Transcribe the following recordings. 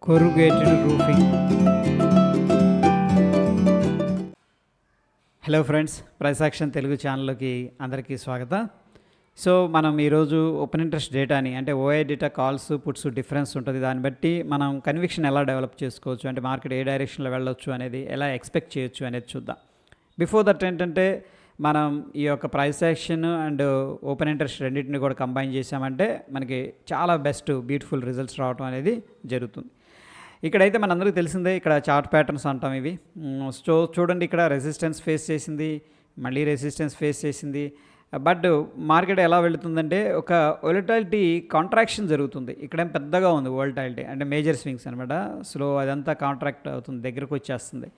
corrugated roofing. Hello friends, price action Telugu ఛానల్లోకి అందరికీ స్వాగతం. సో మనం ఈరోజు ఓపెన్ ఇంట్రెస్ట్ డేటాని అంటే ఓఐ డేటా కాల్స్ పుట్స్ డిఫరెన్స్ ఉంటుంది. దాన్ని బట్టి మనం కన్విక్షన్ ఎలా డెవలప్ చేసుకోవచ్చు, అంటే మార్కెట్ ఏ డైరెక్షన్లో వెళ్ళొచ్చు అనేది ఎలా ఎక్స్పెక్ట్ చేయొచ్చు అనేది చూద్దాం. బిఫోర్ దట్ ఏంటంటే మనం ఈ యొక్క price action and open interest రెండింటిని కూడా కంబైన్ చేసామంటే మనకి చాలా బెస్ట్ బ్యూటిఫుల్ రిజల్ట్స్ రావడం అనేది జరుగుతుంది. ఇక్కడైతే మనందరికీ తెలిసిందే, ఇక్కడ చార్ట్ ప్యాటర్న్స్ అంటాం ఇవి. సో చూడండి, ఇక్కడ రెసిస్టెన్స్ ఫేస్ చేసింది, మళ్ళీ రెసిస్టెన్స్ ఫేస్ చేసింది. బట్ మార్కెట్ ఎలా వెళుతుందంటే ఒక వోలటాలిటీ కాంట్రాక్షన్ జరుగుతుంది. ఇక్కడేం పెద్దగా ఉంది వోలటాలిటీ, అంటే మేజర్ స్వింగ్స్ అనమాట. స్లో అదంతా కాంట్రాక్ట్ అవుతుంది, దగ్గరకు వచ్చేస్తుంది.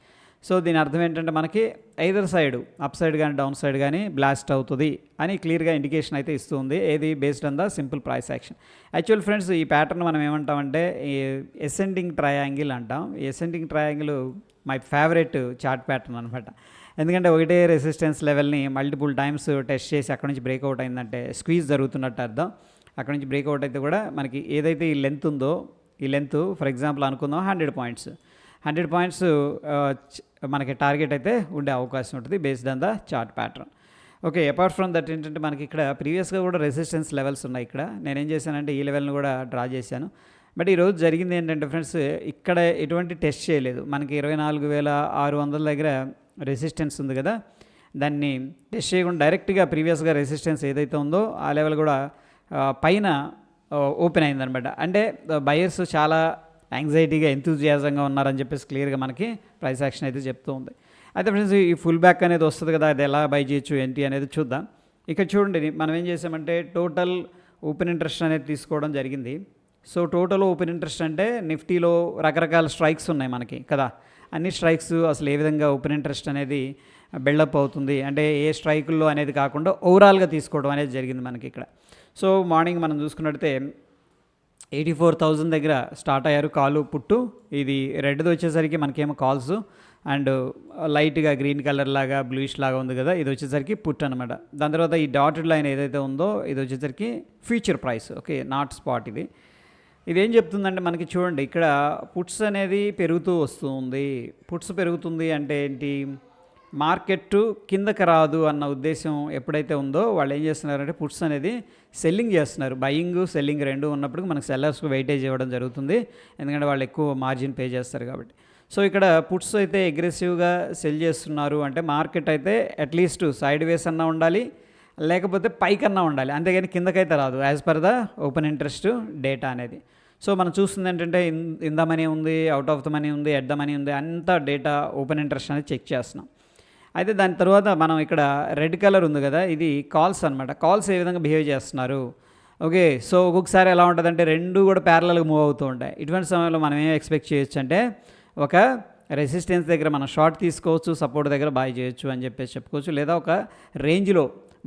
సో దీని అర్థం ఏంటంటే మనకి ఐదర్ సైడ్ అప్ సైడ్ కానీ డౌన్ సైడ్ కానీ బ్లాస్ట్ అవుతుంది అని క్లియర్గా ఇండికేషన్ అయితే ఇస్తుంది. ఏది based on the simple price action. Actual friends, ఈ ప్యాటర్న్ మనం ఏమంటామంటే ఎసెండింగ్ ట్రయాంగిల్ అంటాం. ఈ ascending triangle my favourite chart pattern అనమాట. ఎందుకంటే ఒకటే రెసిస్టెన్స్ లెవెల్ని మల్టిపుల్ టైమ్స్ టెస్ట్ చేసి అక్కడ నుంచి బ్రేక్అవుట్ అయిందంటే స్క్వీజ్ జరుగుతున్నట్టు అర్థం. అక్కడ నుంచి బ్రేక్అవుట్ అయితే కూడా మనకి ఏదైతే ఈ లెంత్ ఉందో, ఈ లెంత్ ఫర్ ఎగ్జాంపుల్ అనుకుందాం 100 పాయింట్స్. 100 పాయింట్స్ మనకి టార్గెట్ అయితే ఉండే అవకాశం ఉంటుంది based on the chart pattern. Okay, apart from that ఏంటంటే మనకి ఇక్కడ ప్రీవియస్గా కూడా రెసిస్టెన్స్ లెవెల్స్ ఉన్నాయి. ఇక్కడ నేనేం చేశానంటే ఈ లెవెల్ని కూడా డ్రా చేశాను. బట్ ఈరోజు జరిగింది ఏంటంటే ఫ్రెండ్స్, ఇక్కడ ఎటువంటి టెస్ట్ చేయలేదు. మనకి 24,600 దగ్గర రెసిస్టెన్స్ ఉంది కదా, దాన్ని టెస్ట్ చేయకుండా డైరెక్ట్గా ప్రీవియస్గా రెసిస్టెన్స్ ఏదైతే ఉందో ఆ లెవెల్ కూడా పైన ఓపెన్ అయిందనమాట. అంటే బయర్స్ చాలా యాంగ్జైటీగా ఎంతూజియాజంగా ఉన్నారని చెప్పేసి క్లియర్గా మనకి ప్రైస్ యాక్షన్ అయితే చెప్తూ ఉంది. అయితే ఫ్రెండ్స్, ఈ ఫుల్ బ్యాక్ అనేది వస్తుంది కదా, అది ఎలా బై చేయొచ్చు ఏంటి అనేది చూద్దాం. ఇక్కడ చూడండి, మనం ఏం చేసామంటే టోటల్ ఓపెన్ ఇంట్రెస్ట్ అనేది తీసుకోవడం జరిగింది. సో టోటల్ ఓపెన్ ఇంట్రెస్ట్ అంటే నిఫ్టీలో రకరకాల స్ట్రైక్స్ ఉన్నాయి మనకి కదా. అన్ని స్ట్రైక్స్ అసలు ఏ విధంగా ఓపెన్ ఇంట్రెస్ట్ అనేది బిల్డప్ అవుతుంది, అంటే ఏ స్ట్రైకుల్లో అనేది కాకుండా ఓవరాల్గా తీసుకోవడం అనేది జరిగింది మనకి ఇక్కడ. సో మార్నింగ్ మనం చూసుకున్నట్టయితే 84,000 దగ్గర స్టార్ట్ అయ్యారు కాలు పుట్టు. ఇది రెడ్ది వచ్చేసరికి మనకేమో కాల్స్, అండ్ లైట్గా గ్రీన్ కలర్ లాగా బ్లూయిష్ లాగా ఉంది కదా, ఇది వచ్చేసరికి పుట్ అనమాట. దాని తర్వాత ఈ డాటెడ్ లైన్ ఏదైతే ఉందో ఇది వచ్చేసరికి future price. Okay, not spot. ఇదేం చెప్తుందంటే మనకి చూడండి, ఇక్కడ పుట్స్ అనేది పెరుగుతూ వస్తుంది. పుట్స్ పెరుగుతుంది అంటే ఏంటి, మార్కెట్ కిందకి రాదు అన్న ఉద్దేశం ఎప్పుడైతే ఉందో వాళ్ళు ఏం చేస్తున్నారంటే పుట్స్ అనేది సెల్లింగ్ చేస్తున్నారు. బయింగ్ సెల్లింగ్ రెండు ఉన్నప్పుడు మనకు సెల్లర్స్కు వెయిటేజ్ ఇవ్వడం జరుగుతుంది, ఎందుకంటే వాళ్ళు ఎక్కువ మార్జిన్ పే చేస్తారు కాబట్టి. సో ఇక్కడ పుట్స్ అయితే అగ్రెసివ్గా సెల్ చేస్తున్నారు అంటే మార్కెట్ అయితే అట్లీస్ట్ సైడ్ వేస్ అన్నా ఉండాలి, లేకపోతే పైకన్నా ఉండాలి, అంతేగాని కిందకైతే రాదు as per the open interest data అనేది. సో మనం చూస్తుంది ఏంటంటే ఇన్ ద మనీ ఉంది, అవుట్ ఆఫ్ ద మనీ ఉంది, ఎట్ ద మనీ ఉంది, అంతా డేటా ఓపెన్ ఇంట్రెస్ట్ అనేది చెక్ చేస్తున్నాం. అయితే దాని తర్వాత మనం ఇక్కడ రెడ్ కలర్ ఉంది కదా, ఇది కాల్స్ అనమాట. కాల్స్ ఏ విధంగా బిహేవ్ చేస్తున్నారు. ఓకే, సో ఒక్కొక్కసారి ఎలా ఉంటుందంటే రెండు కూడా ప్యారలల్గా మూవ్ అవుతూ ఉంటాయి. ఇటువంటి సమయంలో మనం ఏం ఎక్స్పెక్ట్ చేయొచ్చు అంటే ఒక రెసిస్టెన్స్ దగ్గర మనం షార్ట్ తీసుకోవచ్చు, సపోర్ట్ దగ్గర బై చేయొచ్చు అని చెప్పేసి చెప్పుకోవచ్చు, లేదా ఒక రేంజ్లో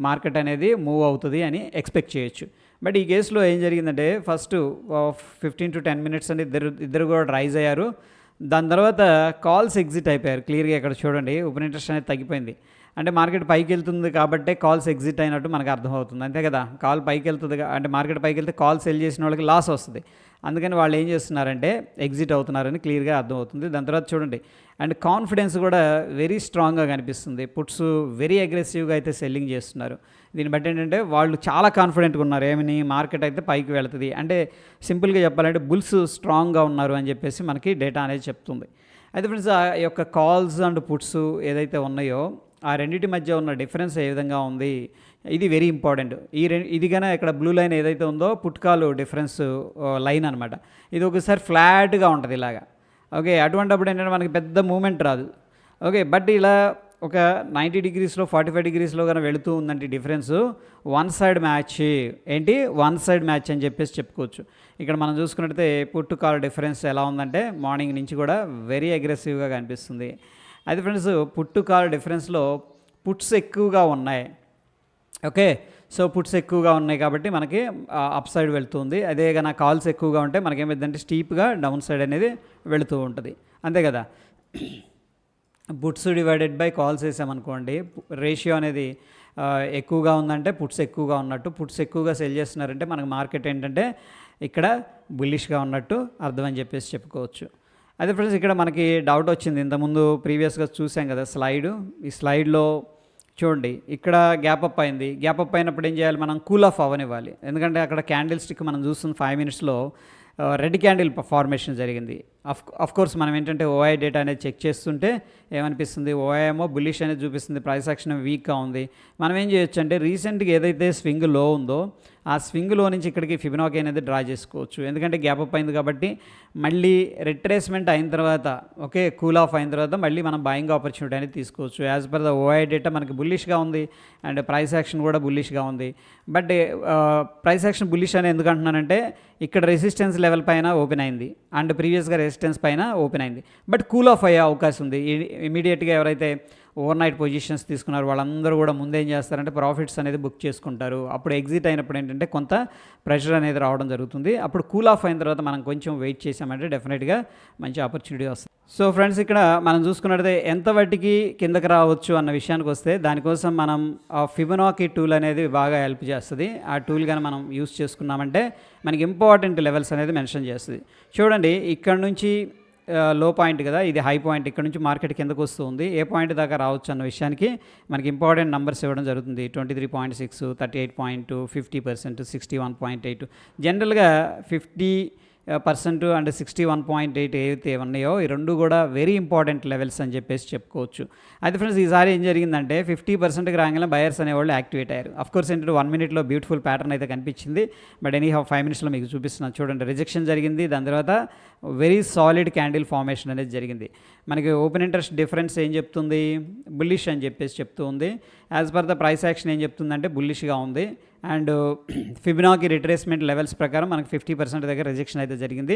మార్కెట్ అనేది మూవ్ అవుతుంది అని ఎక్స్పెక్ట్ చేయొచ్చు. బట్ ఈ కేసులో ఏం జరిగిందంటే ఫస్ట్ 15 to 10 minutes అని ఇద్దరు కూడా రైజ్ అయ్యారు. దాని తర్వాత కాల్స్ ఎగ్జిట్ అయిపోయారు. క్లియర్గా ఇక్కడ చూడండి, ఓపెన్ ఇంట్రెస్ట్ అనేది తగ్గిపోయింది. అంటే మార్కెట్ పైకి వెళ్తుంది కాబట్టి కాల్స్ ఎగ్జిట్ అయినట్టు మనకు అర్థమవుతుంది, అంతే కదా. కాల్ పైకి వెళ్తుంది అంటే మార్కెట్ పైకి వెళ్తే కాల్ సెల్ చేసిన వాళ్ళకి లాస్ వస్తుంది, అందుకని వాళ్ళు ఏం చేస్తున్నారంటే ఎగ్జిట్ అవుతున్నారని క్లియర్గా అర్థమవుతుంది. దాని తర్వాత చూడండి, అండ్ కాన్ఫిడెన్స్ కూడా వెరీ స్ట్రాంగ్గా కనిపిస్తుంది. పుట్స్ వెరీ అగ్రెసివ్గా అయితే సెల్లింగ్ చేస్తున్నారు. దీన్ని బట్టి ఏంటంటే వాళ్ళు చాలా కాన్ఫిడెంట్గా ఉన్నారు, ఏమని మార్కెట్ అయితే పైకి వెళుతుంది అంటే. సింపుల్గా చెప్పాలంటే బుల్స్ స్ట్రాంగ్గా ఉన్నారు అని చెప్పేసి మనకి డేటా అనేది చెప్తుంది. అయితే ఫ్రెండ్స్, ఆ యొక్క కాల్స్ అండ్ పుట్స్ ఏదైతే ఉన్నాయో ఆ రెండింటి మధ్య ఉన్న డిఫరెన్స్ ఏ విధంగా ఉంది, ఇది వెరీ ఇంపార్టెంట్. ఇది కన్నా ఇక్కడ బ్లూ లైన్ ఏదైతే ఉందో పుట్ కాల్ డిఫరెన్స్ లైన్ అనమాట. ఇది ఒకసారి ఫ్లాట్గా ఉంటుంది ఇలాగా. ఓకే, అటువంటిప్పుడు ఏంటంటే మనకి పెద్ద మూమెంట్ రాదు. ఓకే, బట్ ఇలా ఒక 90 degreesలో 45 degreesలో కానీ వెళుతూ ఉందంటే డిఫరెన్స్ వన్ సైడ్ మ్యాచ్. ఏంటి, వన్ సైడ్ మ్యాచ్ అని చెప్పేసి చెప్పుకోవచ్చు. ఇక్కడ మనం చూసుకున్నట్టయితే పుట్ కాల్ డిఫరెన్స్ ఎలా ఉందంటే మార్నింగ్ నుంచి కూడా వెరీ అగ్రెసివ్గా కనిపిస్తుంది. అయితే ఫ్రెండ్స్, పుట్ కాల్ డిఫరెన్స్లో పుట్స్ ఎక్కువగా ఉన్నాయి. ఓకే, సో పుట్స్ ఎక్కువగా ఉన్నాయి కాబట్టి మనకి అప్ సైడ్ వెళ్తుంది. అదే కన్నా కాల్స్ ఎక్కువగా ఉంటే మనకేమైందంటే స్టీప్గా డౌన్ సైడ్ అనేది వెళుతూ ఉంటుంది, అంతే కదా. పుట్స్ డివైడెడ్ బై కాల్స్ వేసామనుకోండి, రేషియో అనేది ఎక్కువగా ఉందంటే పుట్స్ ఎక్కువగా ఉన్నట్టు. పుట్స్ ఎక్కువగా సెల్ చేస్తున్నారంటే మనకు మార్కెట్ ఏంటంటే ఇక్కడ బుల్లిష్గా ఉన్నట్టు అర్థం అని చెప్పేసి చెప్పుకోవచ్చు. అదే ఫ్రెండ్స్, ఇక్కడ మనకి డౌట్ వచ్చింది ఇంతకుముందు ప్రీవియస్గా చూసాం కదా ఈ స్లైడ్లో చూడండి, ఇక్కడ గ్యాప్ అప్ అయింది. గ్యాప్ అప్ అయినప్పుడు ఏం చేయాలి, మనం కూల్ ఆఫ్ అవ్వనివ్వాలి. ఎందుకంటే అక్కడ క్యాండిల్ స్టిక్ మనం చూస్తున్న 5 మినిట్స్లో రెడ్ క్యాండిల్ ఫార్మేషన్ జరిగింది. అఫ్ కోర్స్ మనం ఏంటంటే ఓఐ డేటా అనేది చెక్ చేస్తుంటే ఏమనిపిస్తుంది, ఓఐ ఏమో బుల్లిష్ అనేది చూపిస్తుంది, ప్రైస్ యాక్షన్ వీక్గా ఉంది. మనం ఏం చేయొచ్చు అంటే రీసెంట్గా ఏదైతే స్వింగ్ లో ఉందో ఆ స్వింగ్ లో నుంచి ఇక్కడికి ఫిబొనాకీ అనేది డ్రా చేసుకోవచ్చు. ఎందుకంటే గ్యాప్ అప్ అయింది కాబట్టి మళ్ళీ రిట్రేస్మెంట్ అయిన తర్వాత కూల్ ఆఫ్ అయిన తర్వాత మళ్ళీ మనం బయింగ్ ఆపర్చునిటీ అనేది తీసుకోవచ్చు. యాజ్ పర్ ద ఓఐ డేటా మనకి బుల్లిష్గా ఉంది అండ్ ప్రైస్ యాక్షన్ కూడా బుల్లిష్గా ఉంది. బట్ ప్రైస్ యాక్షన్ బుల్లిష్ అని ఎందుకు అంటున్నానంటే ఇక్కడ రెసిస్టెన్స్ లెవెల్ పైన ఓపెన్ అయింది అండ్ ప్రీవియస్గా రెసిస్టెన్స్ పైన ఓపెన్ అయింది. బట్ కూల్ ఆఫ్ అయ్యే అవకాశం ఉంది. ఇమీడియట్గా ఎవరైతే ఓవర్ నైట్ పొజిషన్స్ తీసుకున్నారు వాళ్ళందరూ కూడా ముందు ఏం చేస్తారంటే ప్రాఫిట్స్ అనేది బుక్ చేసుకుంటారు. అప్పుడు ఎగ్జిట్ అయినప్పుడు ఏంటంటే కొంత ప్రెషర్ అనేది రావడం జరుగుతుంది. అప్పుడు కూల్ ఆఫ్ అయిన తర్వాత మనం కొంచెం వెయిట్ చేసామంటే డెఫినెట్గా మంచి ఆపర్చునిటీ వస్తుంది. సో ఫ్రెండ్స్, ఇక్కడ మనం చూసుకున్నట్లయితే ఎంత వాటికి కిందకి రావచ్చు అన్న విషయానికి వస్తే దానికోసం మనం ఆ ఫిబొనాకీ టూల్ అనేది బాగా హెల్ప్ చేస్తుంది. ఆ టూల్ కానీ మనం యూస్ చేసుకున్నామంటే మనకి ఇంపార్టెంట్ లెవెల్స్ అనేది మెన్షన్ చేస్తుంది. చూడండి, ఇక్కడ నుంచి లో పాయింట్ కదా, ఇది హై పాయింట్. ఇక్కడ నుంచి మార్కెట్ కిందకు వస్తుంది. ఏ పాయింట్ దాకా రావచ్చు అన్న విషయానికి మనకి ఇంపార్టెంట్ నెంబర్స్ ఇవ్వడం జరుగుతుంది. 23.6, 38.2, 50%, 61.8. జనరల్గా 50% అండ్ 61.8 ఏవైతే ఉన్నాయో ఈ రెండు కూడా వెరీ ఇంపార్టెంట్ లెవెల్స్ అని చెప్పేసి చెప్పుకోవచ్చు. అయితే ఫ్రెండ్స్, ఈసారి ఏం జరిగిందంటే 50%కి రాగానే బయర్స్ అనేవాళ్ళు యాక్టివేట్ అయ్యారు. అఫ్కోర్స్ ఏంటంటే 1 మినిట్లో బ్యూటిఫుల్ ప్యాటర్న్ అయితే కనిపించింది. బట్ ఎనీహౌ 5 మినిట్స్లో మీకు చూపిస్తున్నాను చూడండి, రిజెక్షన్ జరిగింది. దాని తర్వాత వెరీ సాలిడ్ క్యాండిల్ ఫార్మేషన్ అనేది జరిగింది. మనకి ఓపెన్ ఇంట్రెస్ట్ డిఫరెన్స్ ఏం చెప్తుంది, బుల్లిష్ అని చెప్పేసి చెప్తూ ఉంది. As per the price action ఏం చెప్తుందంటే బుల్లిష్గా ఉంది. అండ్ ఫిబొనాకీ రిట్రేస్మెంట్ లెవెల్స్ ప్రకారం మనకు 50% దగ్గర రిజెక్షన్ అయితే జరిగింది.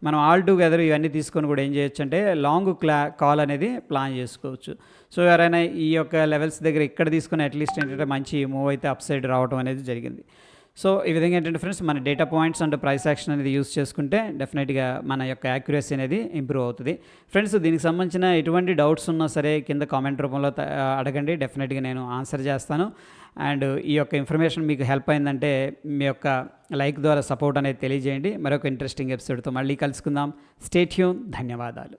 మనం ఆల్ టుగెదర్ ఇవన్నీ తీసుకొని కూడా ఏం చేయొచ్చు అంటే లాంగ్ కాల్ అనేది ప్లాన్ చేసుకోవచ్చు. సో ఎవరైనా ఈ యొక్క లెవెల్స్ దగ్గర ఇక్కడ తీసుకుని అట్లీస్ట్ ఏంటంటే మంచి మూవ్ అయితే అప్ సైడ్ రావడం అనేది జరిగింది. సో ఈ విధంగా ఏంటంటే ఫ్రెండ్స్, మన data points and price action అనేది యూస్ చేసుకుంటే డెఫినెట్గా మన యొక్క యాక్యురసీ అనేది ఇంప్రూవ్ అవుతుంది. ఫ్రెండ్స్, దీనికి సంబంధించిన ఎటువంటి డౌట్స్ ఉన్నా సరే కింద కామెంట్ రూపంలో అడగండి, డెఫినెట్గా నేను ఆన్సర్ చేస్తాను. అండ్ ఈ యొక్క ఇన్ఫర్మేషన్ మీకు హెల్ప్ అయిందంటే మీ యొక్క లైక్ ద్వారా సపోర్ట్ అనేది తెలియజేయండి. మరొక ఇంట్రెస్టింగ్ ఎపిసోడ్తో మళ్ళీ కలుసుకుందాం. Stay tune. ధన్యవాదాలు.